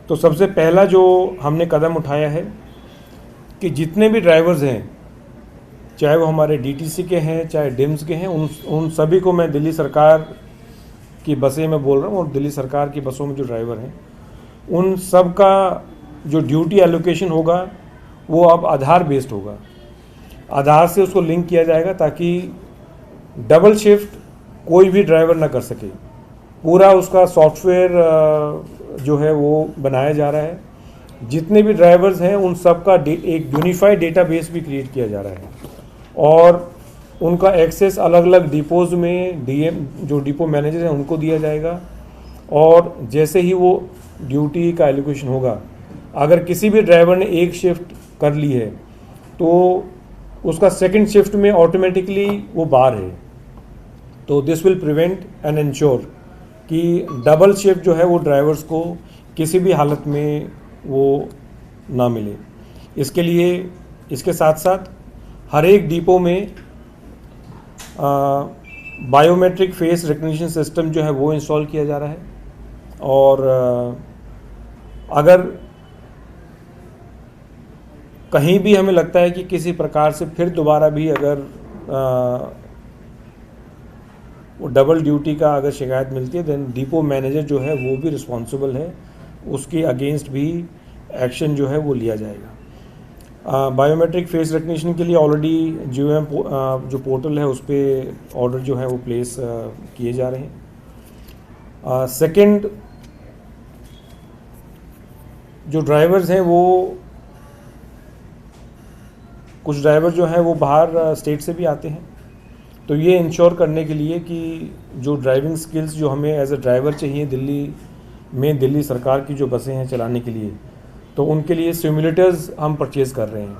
तो सबसे पहला जो हमने कदम उठाया है कि जितने भी ड्राइवर्स हैं, चाहे वो हमारे डीटीसी के हैं, चाहे डिम्स के हैं, उन सभी को मैं दिल्ली सरकार की बसें में बोल रहा हूँ, और दिल्ली सरकार की बसों में जो ड्राइवर हैं उन सब का जो ड्यूटी एलोकेशन होगा वो अब आधार बेस्ड होगा। आधार से उसको लिंक किया जाएगा ताकि डबल शिफ्ट कोई भी ड्राइवर ना कर सके। पूरा उसका सॉफ्टवेयर जो है वो बनाया जा रहा है। जितने भी ड्राइवर्स हैं उन सब का एक यूनिफाइड डेटाबेस भी क्रिएट किया जा रहा है, और उनका एक्सेस अलग अलग डिपोज में डीएम जो डिपो मैनेजर हैं उनको दिया जाएगा। और जैसे ही वो ड्यूटी का एलोकेशन होगा, अगर किसी भी ड्राइवर ने एक शिफ्ट कर ली है तो उसका सेकंड शिफ्ट में ऑटोमेटिकली वो बाहर है। तो this will prevent and ensure कि डबल शिफ्ट जो है वो ड्राइवर्स को किसी भी हालत में वो ना मिले। इसके लिए इसके साथ साथ हर एक डिपो में बायोमेट्रिक फेस रिकग्निशन सिस्टम जो है वो इंस्टॉल किया जा रहा है। और अगर कहीं भी हमें लगता है कि किसी प्रकार से फिर दोबारा भी अगर वो डबल ड्यूटी का अगर शिकायत मिलती है, देन डिपो मैनेजर जो है वो भी रिस्पॉन्सिबल है, उसके अगेंस्ट भी एक्शन जो है वो लिया जाएगा। बायोमेट्रिक फेस रिकग्निशन के लिए ऑलरेडी जो पोर्टल है उस पर ऑर्डर जो है वो प्लेस किए जा रहे हैं। सेकंड, जो ड्राइवर्स हैं वो कुछ ड्राइवर जो हैं वो बाहर स्टेट से भी आते हैं, तो ये इंश्योर करने के लिए कि जो ड्राइविंग स्किल्स जो हमें एज अ ड्राइवर चाहिए दिल्ली में, दिल्ली सरकार की जो बसें हैं चलाने के लिए, तो उनके लिए सिमुलेटर्स हम परचेज़ कर रहे हैं।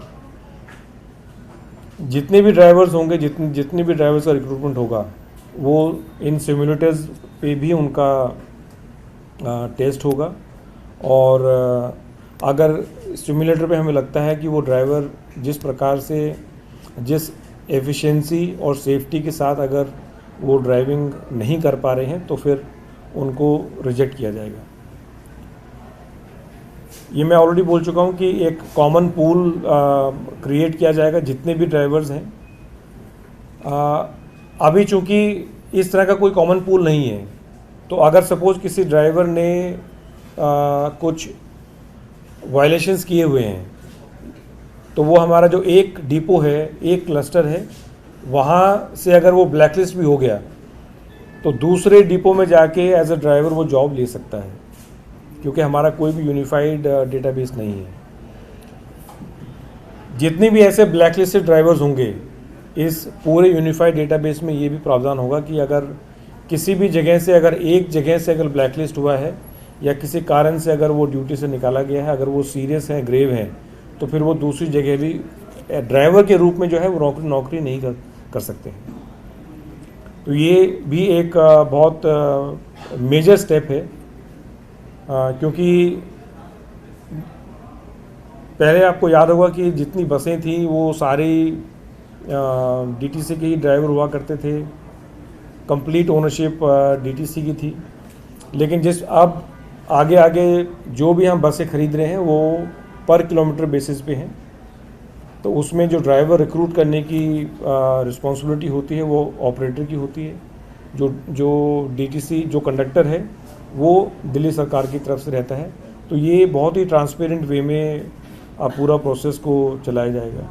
जितने भी ड्राइवर्स होंगे, जितने भी ड्राइवर्स का रिक्रूटमेंट होगा, वो इन सिमुलेटर्स पे भी उनका टेस्ट होगा। और अगर सिमुलेटर पे हमें लगता है कि वो ड्राइवर जिस प्रकार से, जिस एफिशिएंसी और सेफ्टी के साथ अगर वो ड्राइविंग नहीं कर पा रहे हैं, तो फिर उनको रिजेक्ट किया जाएगा। ये मैं ऑलरेडी बोल चुका हूँ कि एक कॉमन पूल क्रिएट किया जाएगा जितने भी ड्राइवर्स हैं। अभी चूँकि इस तरह का कोई कॉमन पूल नहीं है, तो अगर सपोज़ किसी ड्राइवर ने कुछ वायलेशंस किए हुए हैं, तो वो हमारा जो एक डिपो है, एक क्लस्टर है, वहाँ से अगर वो ब्लैकलिस्ट भी हो गया तो दूसरे डिपो में जाके एज अ ड्राइवर वो जॉब ले सकता है, क्योंकि हमारा कोई भी यूनिफाइड डेटाबेस नहीं है। जितने भी ऐसे ब्लैकलिस्टेड ड्राइवर्स होंगे, इस पूरे यूनिफाइड डेटाबेस में ये भी प्रावधान होगा कि अगर किसी भी जगह से, अगर एक जगह से अगर ब्लैकलिस्ट हुआ है या किसी कारण से अगर वो ड्यूटी से निकाला गया है, अगर वो सीरियस हैं, ग्रेव हैं, तो फिर वो दूसरी जगह भी ड्राइवर के रूप में जो है वो नौकरी नहीं कर सकते हैं। तो ये भी एक बहुत मेजर स्टेप है, क्योंकि पहले आपको याद होगा कि जितनी बसें थी वो सारी डीटीसी के ही ड्राइवर हुआ करते थे, कंप्लीट ओनरशिप डीटीसी की थी। लेकिन जिस अब आगे आगे जो भी हम बसें खरीद रहे हैं वो पर किलोमीटर बेसिस पे हैं, तो उसमें जो ड्राइवर रिक्रूट करने की रिस्पॉन्सिबिलिटी होती है वो ऑपरेटर की होती है। जो डीटीसी जो कंडक्टर है वो दिल्ली सरकार की तरफ से रहता है। तो ये बहुत ही ट्रांसपेरेंट वे में पूरा प्रोसेस को चलाया जाएगा।